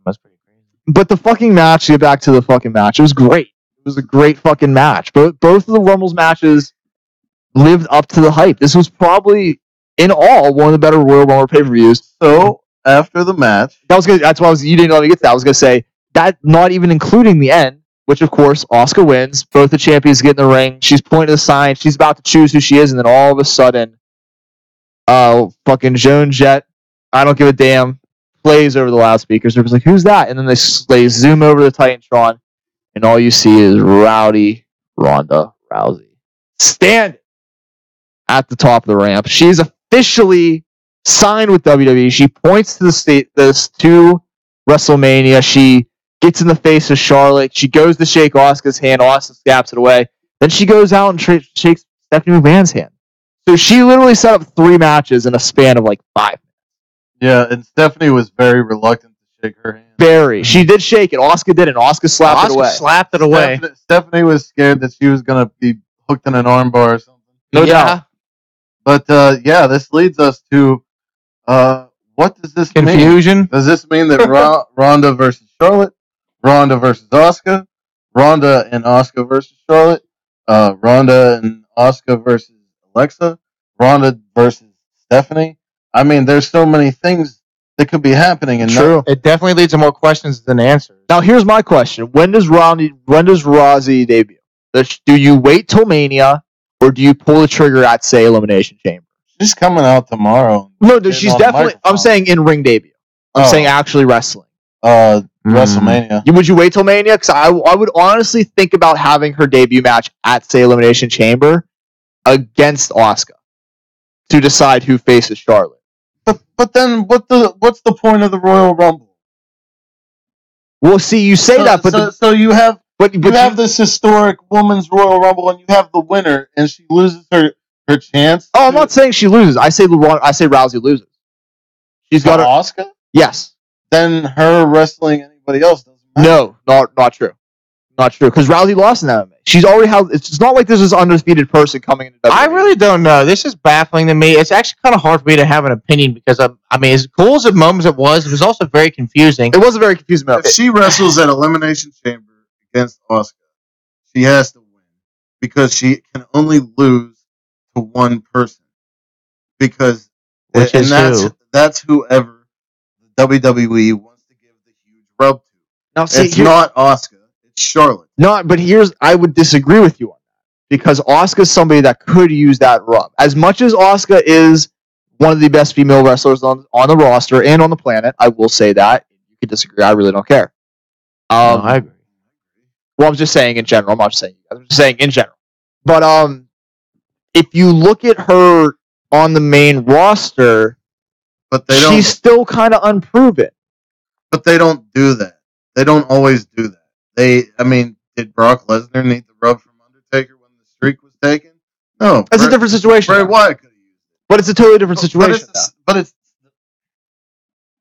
That's pretty crazy. But the fucking match. To get back to the fucking match, it was great. It was a great fucking match. Both of the Rumbles matches lived up to the hype. This was probably, in all, one of the better Royal Rumble pay-per-views. So after the match, you didn't let me get to that. I was gonna say that, not even including the end, which of course Asuka wins. Both the champions get in the ring. She's pointing to the sign. She's about to choose who she is, and then all of a sudden, fucking Joan Jett, I don't give a damn, plays over the loudspeakers. They're just like, "Who's that?" And then they zoom over the Titantron, and all you see is Rowdy Ronda Rousey standing at the top of the ramp. She's officially signed with WWE. She points to to WrestleMania. She gets in the face of Charlotte. She goes to shake Asuka's hand. Asuka snaps it away. Then she goes out and shakes Stephanie McMahon's hand. So she literally set up 3 matches in a span of 5 minutes. Yeah, and Stephanie was very reluctant to shake her hand. Very. She did shake it. Asuka did, and Asuka slapped it away. Stephanie was scared that she was going to be hooked in an armbar or something. No doubt. But, this leads us to what does this mean? Confusion? Does this mean that Ronda versus Charlotte, Ronda versus Asuka, Ronda and Asuka versus Charlotte, Ronda and Asuka versus Alexa, Ronda versus Stephanie? I mean, there's so many things that could be happening. And true. It definitely leads to more questions than answers. Now, here's my question. When does Rousey debut? Do you wait till Mania, or do you pull the trigger at, say, Elimination Chamber? She's coming out tomorrow. No, she's definitely. I'm saying in ring debut. I'm saying actually wrestling. WrestleMania. Would you wait till Mania? Because I would honestly think about having her debut match at, say, Elimination Chamber against Asuka to decide who faces Charlotte. But then what's the point of the Royal Rumble? Well, see, you say that, but so you have this historic women's Royal Rumble, and you have the winner, and she loses her chance. Oh, I'm not saying she loses. I say Rousey loses. She's got Asuka. Yes. Then her wrestling anybody else doesn't matter. No, not true. Not true, because Rousey lost in that match. She's already held. It's not like this is an undefeated person coming into WWE. I really don't know. This is baffling to me. It's actually kind of hard for me to have an opinion because as cool as the moment it was also very confusing. It was a very confusing moment. If she wrestles at Elimination Chamber against Asuka, she has to win because she can only lose to one person. Because that's whoever the WWE wants to give the huge rub to. Now, see, it's not Asuka. It's Charlotte. I would disagree with you on that because Asuka's somebody that could use that rub. As much as Asuka is one of the best female wrestlers on the roster and on the planet, I will say that. You could disagree. I really don't care. I agree. Well, I'm just saying in general. I'm not saying you guys. I'm just saying in general. But if you look at her on the main roster, But they don't. She's still kind of unproven. But they don't do that. They don't always do that. Did Brock Lesnar need the rub from Undertaker when the streak was taken? No. That's a different situation. Bray Wyatt could have used it. But it's a totally different situation. But it's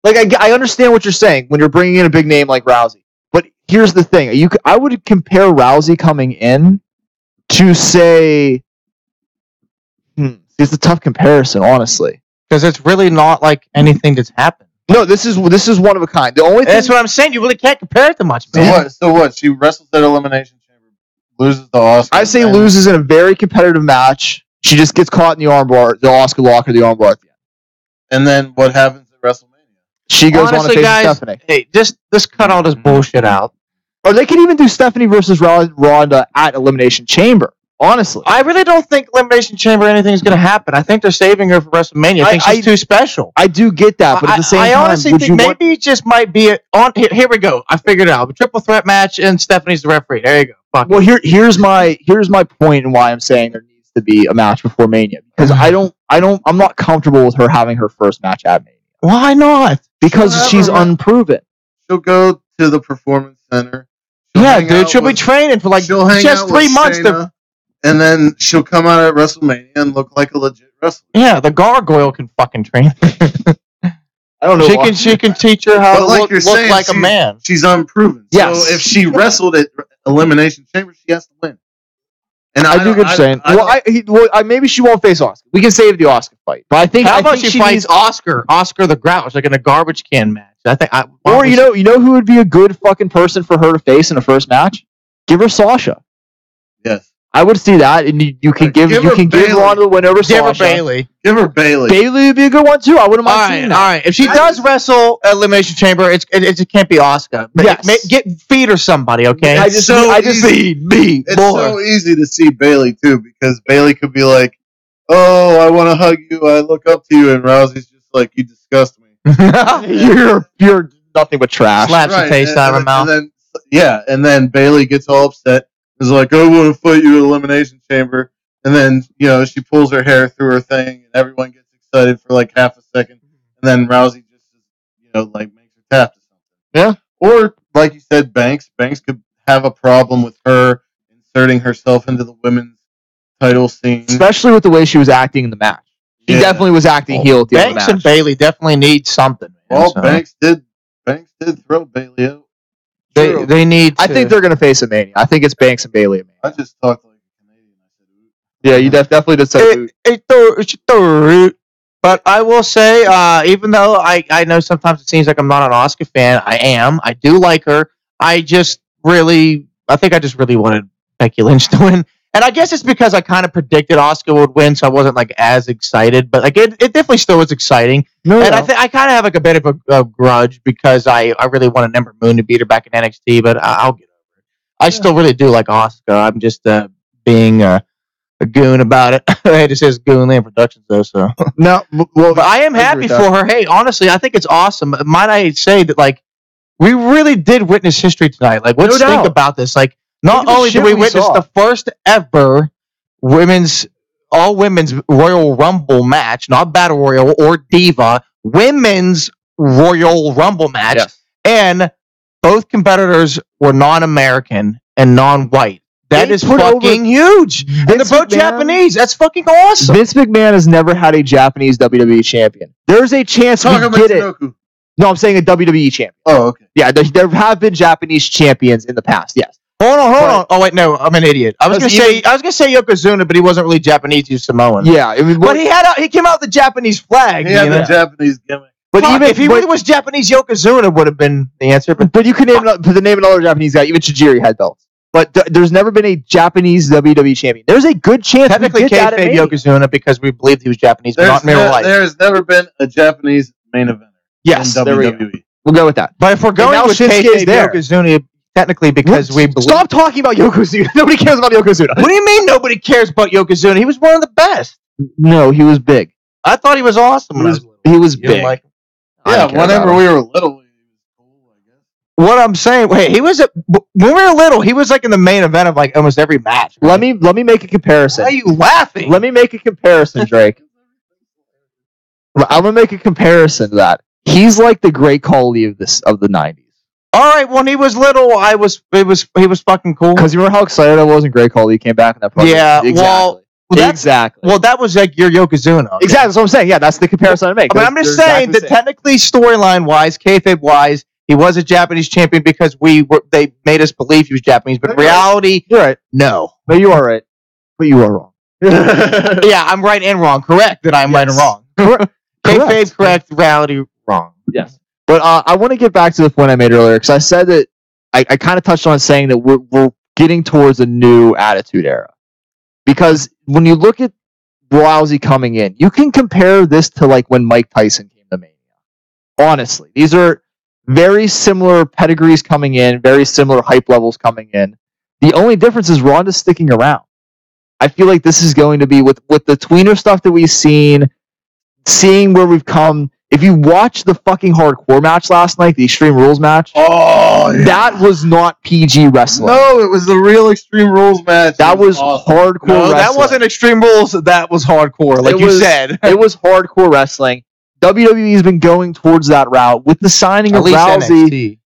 like I understand what you're saying when you're bringing in a big name like Rousey. But here's the thing: I would compare Rousey coming in to say, it's a tough comparison, honestly, because it's really not like anything that's happened. No, this is one of a kind. The only thing, that's what I'm saying. You really can't compare it to much, man. So what? She wrestles at Elimination Chamber, loses to Asuka. I say loses in a very competitive match. She just gets caught in the armbar, the Asuka lock or the armbar at the end. And then what happens at WrestleMania? She goes on to face guys, Stephanie. Hey, just cut all this bullshit out. Or they can even do Stephanie versus Ronda at Elimination Chamber. Honestly, I really don't think Elimination Chamber anything is going to happen. I think they're saving her for WrestleMania. I think she's too special. I do get that, but at the same time, I honestly think maybe it just might be here we go. I figured it out. A triple threat match, and Stephanie's the referee. There you go. Fuck well, here's my point and why I'm saying there needs to be a match before Mania, because I'm not comfortable with her having her first match at Mania. Why not? Because she's unproven. She'll go to the Performance Center. She'll be training for she has 3 months to. And then she'll come out at WrestleMania and look like a legit wrestler. Yeah, the gargoyle can fucking train. I don't know. She can teach her how to look like a man. She's unproven. Yes. So if she wrestled at Elimination Chamber, she has to win. And I do get what you're saying. Maybe she won't face Asuka. We can save the Asuka fight. But I think how about she fights Oscar the Grouch, like in a garbage can match? You know who would be a good fucking person for her to face in a first match? Give her Sasha. Yes. I would see that, and you can give Ronda the win over Sasha. Give her Bayley. Give her Bayley. Bayley would be a good one too. I wouldn't mind seeing that. All right. If she does wrestle Elimination Chamber, it can't be Asuka. Feed her somebody, okay? It's so easy to see Bayley too, because Bayley could be like, "Oh, I want to hug you. I look up to you," and Rousey's just like, "You disgust me. You're nothing but trash." Slaps the taste out of her mouth. And then Bayley gets all upset. Is like, I want to fight you at Elimination Chamber. And then, she pulls her hair through her thing, and everyone gets excited for like half a second. And then Rousey just, makes her tap to something. Yeah. Or, like you said, Banks. Banks could have a problem with her inserting herself into the women's title scene. Especially with the way she was acting in the match. She definitely was acting heel at the end of the match. Banks and Bayley definitely need something. Well, Banks did throw Bayley out. They need to. I think they're going to face a Mania. I think it's Banks and Bayley. I just talked like a Canadian. I said, yeah, you definitely did say But I will say, even though I know sometimes it seems like I'm not an Asuka fan, I am. I do like her. I think I just really wanted Becky Lynch to win. And I guess it's because I kind of predicted Asuka would win, so I wasn't as excited. But it definitely still was exciting. I kind of have a bit of a grudge because I really wanted Ember Moon to beat her back in NXT, but I'll get over it. I still really do like Asuka. I'm just being a goon about it. It says Goonland Productions though, so no. Well, but I am happy for her. Hey, honestly, I think it's awesome. Might I say that we really did witness history tonight. Let's think about this. Not only did we witness the first ever all women's Royal Rumble match, not Battle Royal or Diva, women's Royal Rumble match, and both competitors were non-American and non-white. That is fucking huge. And they're both Japanese. That's fucking awesome. Vince McMahon has never had a Japanese WWE champion. There's a chance we get it. No, I'm saying a WWE champion. Oh, okay. Yeah, there have been Japanese champions in the past, yes. Hold on. Oh wait, no, I'm an idiot. I was gonna say Yokozuna, but he wasn't really Japanese. He was Samoan. Yeah, but he came out with the Japanese flag. He had the Japanese gimmick. But if he really was Japanese, Yokozuna would have been the answer. But you could name another Japanese guy. Even Tajiri had belts. But there's never been a Japanese WWE champion. There's a good chance technically kayfabe Yokozuna because we believed he was Japanese, but not in real life. There's never been a Japanese main eventer. Yes, in WWE. We'll go with that. But if we're going with kayfabe Yokozuna. Technically, because we believe. Stop talking about Yokozuna. Nobody cares about Yokozuna. What do you mean nobody cares about Yokozuna? He was one of the best. No, he was big. I thought he was awesome. He was big. Whenever we were little, he was cool, I guess. What I'm saying, when we were little, he was in the main event of almost every match. Right? Let me make a comparison. Why are you laughing? Let me make a comparison, Drake. I'm gonna make a comparison to that. He's like the Great Khali of the '90s. All right, when he was little, he was fucking cool. Because you remember how excited I was when Great Khali came back in that project? Yeah, exactly. Exactly. Well, that was like your Yokozuna. Exactly. That's what I'm saying. Yeah, that's the comparison I make. But I'm just saying that technically, storyline-wise, kayfabe-wise, he was a Japanese champion because they made us believe he was Japanese. But in reality, you're right. No. But you are right. But you are wrong. Yeah, I'm right and wrong. Correct that I'm right and wrong. Kayfabe correct, reality wrong. Yes. But I want to get back to the point I made earlier because I said that I kind of touched on saying that we're getting towards a new attitude era. Because when you look at Rousey coming in, you can compare this to like when Mike Tyson came to Mania. Honestly, these are very similar pedigrees coming in, very similar hype levels coming in. The only difference is Ronda's sticking around. I feel like this is going to be with the tweener stuff that we've seen, seeing where we've come. If you watch the fucking hardcore match last night, the Extreme Rules match, that was not PG wrestling. No, it was the real Extreme Rules match. That was awesome. Hardcore wrestling. That wasn't Extreme Rules. That was hardcore, like you said. It was hardcore wrestling. WWE has been going towards that route with the signing of Rousey. NXT.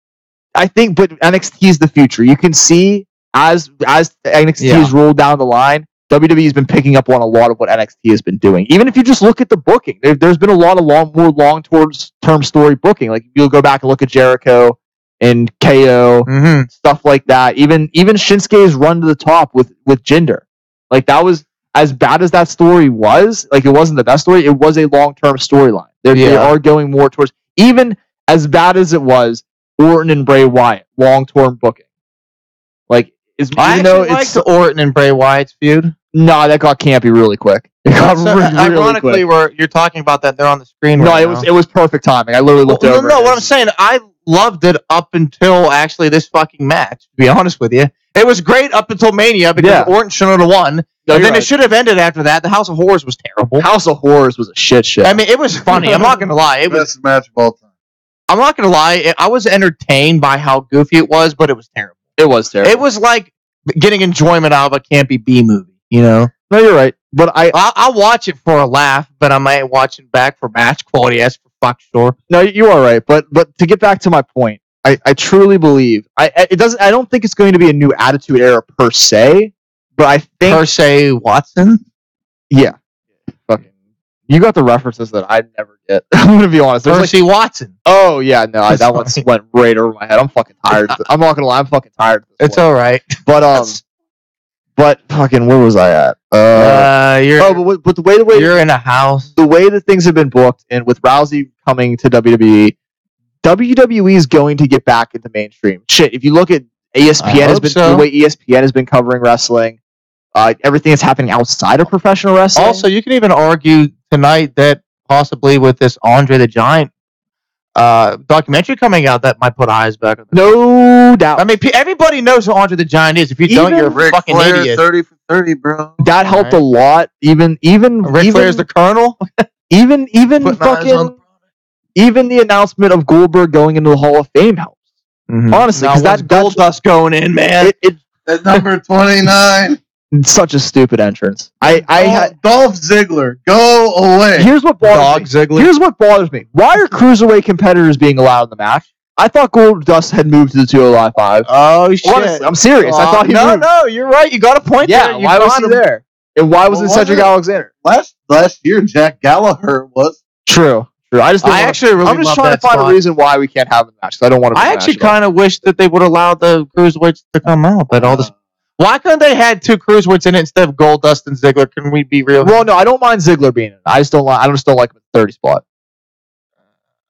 I think, but NXT is the future. You can see as NXT has rolled down the line, WWE has been picking up on a lot of what NXT has been doing. Even if you just look at the booking, there's been a lot of more long-term story booking. Like you'll go back and look at Jericho and KO, stuff like that. Even Shinsuke's run to the top with Jinder. Like that was as bad as that story was. Like it wasn't the best story. It was a long-term storyline. They are going more towards, even as bad as it was, Orton and Bray Wyatt, long-term booking. Like I actually like the Orton and Bray Wyatt feud. No, that got campy really quick. It got ironically, you're talking about that. They're on the screen. No, it was perfect timing. I literally looked over. No, what I'm saying, I loved it up until actually this fucking match. To be honest with you, it was great up until Mania because Orton shouldn't have won. No, and then it should have ended after that. The House of Horrors was terrible. House of Horrors was a shit show. I mean, it was funny. I'm not gonna lie. It was best match of all time. I'm not gonna lie. I was entertained by how goofy it was, but it was terrible. It was terrible. It was like getting enjoyment out of a campy B movie. You know? No, you're right. But I'll watch it for a laugh, but I might watch it back for match quality. That's for fuck sure. No, you are right. But to get back to my point, I truly believe I don't think it's going to be a new attitude era per se, but I think per se Watson. Yeah, fucking. You got the references that I never get. I'm gonna be honest. Percy Watson. Oh yeah, no, that one went right over my head. I'm fucking tired. I'm not gonna lie. I'm fucking tired. It's all right. But fucking, where was I at? But the way you're in a house. The way that things have been booked, and with Rousey coming to WWE is going to get back into mainstream. Shit, if you look at ESPN the way ESPN has been covering wrestling, everything that's happening outside of professional wrestling. Also, you can even argue tonight that possibly with this Andre the Giant documentary coming out, that might put eyes back on no doubt. I mean, everybody knows who Andre the Giant is. If you don't, you're a fucking idiot. 30 for 30, bro. That helped a lot. Even Ric Flair's the Colonel. Even fucking even the announcement of Goldberg going into the Hall of Fame helps. Mm-hmm. Honestly, because that's Goldust going in, man. At number 29. Such a stupid entrance. Dolph Ziggler, go away. Here's what bothers me. Here's what bothers me. Why are cruiserweight competitors being allowed in the match? I thought Goldust had moved to the 205. Oh shit! Honestly, I'm serious. I thought he moved. No, you're right. You got a point there. Why was he there? And why wasn't Cedric Alexander? Last year, Jack Gallagher was. True. I'm just trying to find a reason why we can't have a match. I don't want to. I actually kind of wish that they would allow the cruiserweights to come out, but all this. Why couldn't they had two cruiserweights in it instead of Goldust and Ziggler? Can we be real? Well, no, I don't mind Ziggler being in it. I just don't like him in the 30 spot.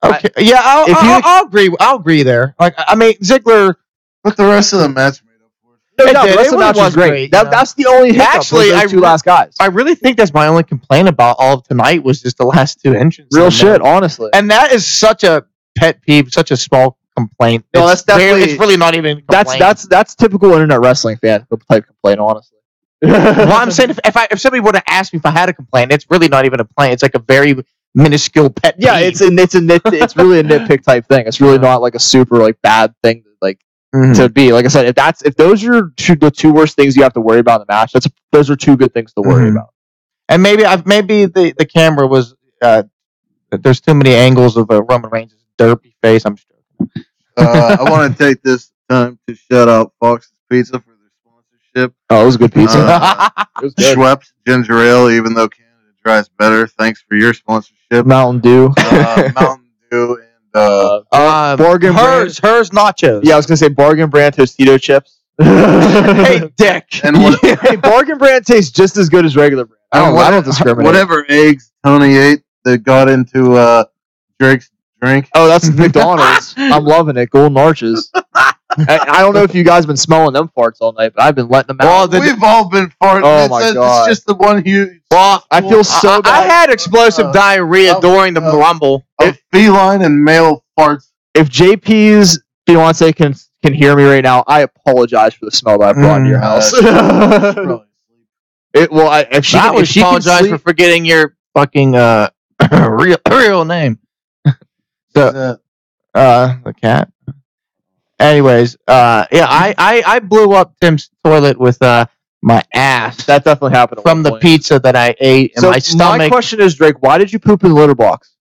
Okay, I'll agree. I'll agree there. Like, I mean, Ziggler. But the rest of the match made up for it. The rest of the match was great. That's the only hiccup. Actually, those two last guys. I really think that's my only complaint about all of tonight was just the last two entrances. Real shit, honestly. And that is such a pet peeve, such a small complaint. No, it's really not even a complaint. That's typical internet wrestling fan type complaint, honestly. Well, I'm saying if somebody would have asked me if I had a complaint, it's really not even a complaint. It's like a very minuscule pet peeve. Yeah, it's really a nitpick type thing. It's really not like a super bad thing to be. Like I said, if those are the two worst things you have to worry about in the match, those are two good things to worry about. And maybe the camera was there's too many angles of Roman Reigns' derpy face. I'm joking. I want to take this time to shout out Fox's Pizza for their sponsorship. Oh, it was good pizza. It was good. Schweppes Ginger Ale, even though Canada Dry's better. Thanks for your sponsorship. Mountain Dew. Mountain Dew and Bargain hers nachos. Yeah, I was gonna say Bargain Brand Tostito chips. Hey, dick. and what, Hey, Bargain Brand tastes just as good as regular brand. I don't discriminate. Whatever eggs Tony ate that got into Drake's drink. Oh, that's McDonald's. I'm loving it. Golden Arches. I don't know if you guys have been smelling them farts all night, but I've been letting them out. Well, we've all been farting. Oh my God. It's just the one huge. Well, I feel so bad. I had explosive diarrhea during the Rumble. Of feline and male farts. If JP's fiance can hear me right now, I apologize for the smell that I brought into your house. If she apologize for forgetting your fucking real name. The cat. Anyways, I blew up Tim's toilet with my ass. That definitely happened from the pizza that I ate in my stomach. My question is, Drake, why did you poop in the litter box?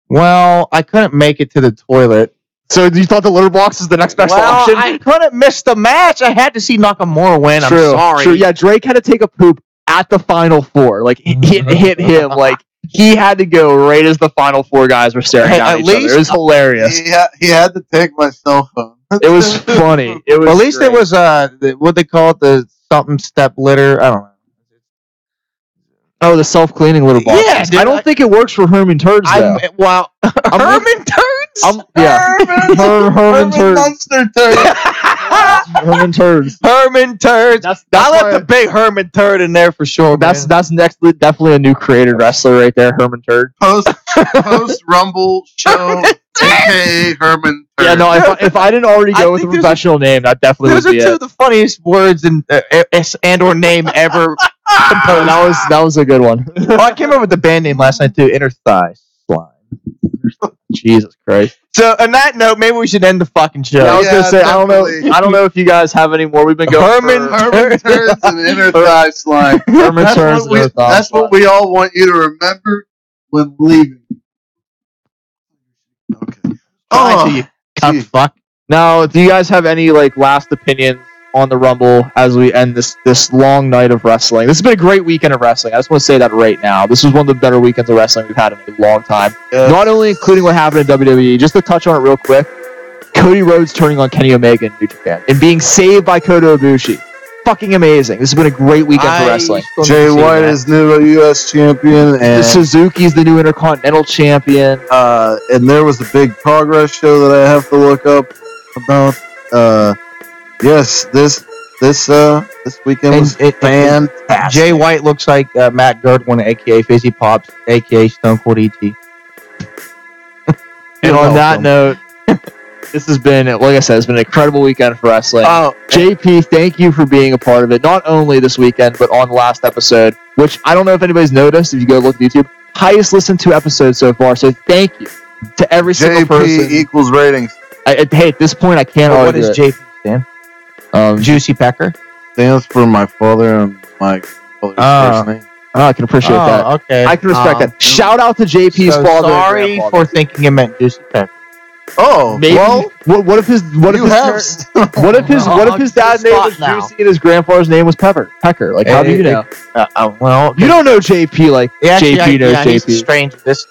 Well, I couldn't make it to the toilet. So you thought the litter box is the next best option? I couldn't miss the match. I had to see Nakamura win. True, I'm sorry. True. Yeah, Drake had to take a poop at the Final Four. Like, it hit him. Like, he had to go right as the Final Four guys were staring at each other. It was hilarious. He had to take my cell phone. It was funny. It was at least great. it was what they call it, the something step litter. I don't know. Oh, the self-cleaning litter box. Yeah, dude, I don't think it works for Herman turds, though. Herman turds? Herman turds. Monster turd. Herman turds. Herman turds. That's I left the big Herman turd in there for sure. That's definitely a new created wrestler right there, Herman Turd. Post Rumble show, aka Herman Turd. Yeah, no. If I didn't already go with a professional name, that definitely would be it. Those are two of the funniest words and or name ever composed. That was a good one. Oh, I came up with the band name last night too. Inner Thigh Slime. Jesus Christ. So on that note, maybe we should end the fucking show. Yeah, I was gonna say definitely. I don't know if you guys have any more. We've been going Herman Turds and Inner Thigh Slime. Herman Turds and Inner Thigh That's what we all want you to remember when leaving. Okay. Oh, you cunt fuck. Now, do you guys have any last opinions on the Rumble as we end this long night of wrestling? This has been a great weekend of wrestling. I just want to say that right now. This was one of the better weekends of wrestling we've had in a long time. Yes. Not only including what happened in WWE, just to touch on it real quick, Cody Rhodes turning on Kenny Omega in New Japan and being saved by Kota Ibushi. Fucking amazing. This has been a great weekend for wrestling. Jay White is new U.S. champion, and Suzuki's the new Intercontinental champion. And there was a big progress show that I have to look up about. Yes, this weekend was fantastic. Jay White looks like Matt Goodwin, a.k.a. Fizzy Pops, a.k.a. Stone Cold E.T. And on that note, this has been, like I said, it's been an incredible weekend for wrestling. JP, thank you for being a part of it, not only this weekend, but on the last episode, which I don't know if anybody's noticed, if you go look at YouTube, highest listened to episode so far, so thank you to every single person. JP equals ratings. Hey, at this point, I can't argue What does JP stand? Juicy Pecker? Stands for my father and my father's first name. I can appreciate that. Okay. I can respect that. Shout out to JP's father. Sorry for thinking it meant Juicy Pecker. Oh, maybe. Well, what if his dad's name was Juicy and his grandfather's name was Pecker? Like, how do you know? Well, you don't know JP like JP knows JP. He's a stranger. This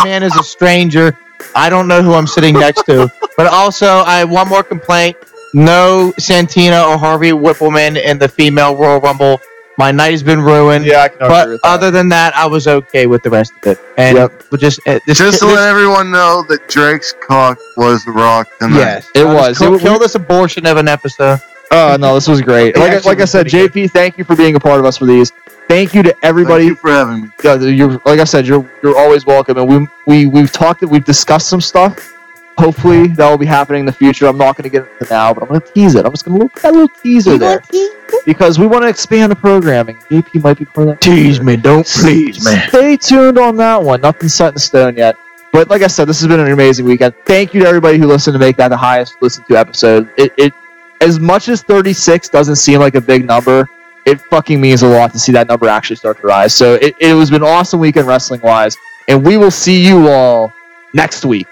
man is a stranger. I don't know who I'm sitting next to. But also, I have one more complaint. No Santina or Harvey Whippleman in the female Royal Rumble. My night has been ruined. Yeah, I can agree with that. Other than that, I was okay with the rest of it. And just to let everyone know that Drake's cock was rocked tonight. Yes, it was. Kill this abortion of an episode. Oh no, this was great. Like I said, JP, thank you for being a part of us for these. Thank you to everybody. Thank you for having me. Yeah, like I said, you're always welcome. And we've discussed some stuff. Hopefully that will be happening in the future. I'm not going to get into now, but I'm going to tease it. I'm just going to put that little teaser there because we want to expand the programming. JP might be part of that. Tease me, don't please, man. Stay tuned on that one. Nothing's set in stone yet. But like I said, this has been an amazing weekend. Thank you to everybody who listened to make that the highest listened to episode. It as much as 36 doesn't seem like a big number, it fucking means a lot to see that number actually start to rise. So it has been an awesome weekend wrestling wise. and we will see you all next week.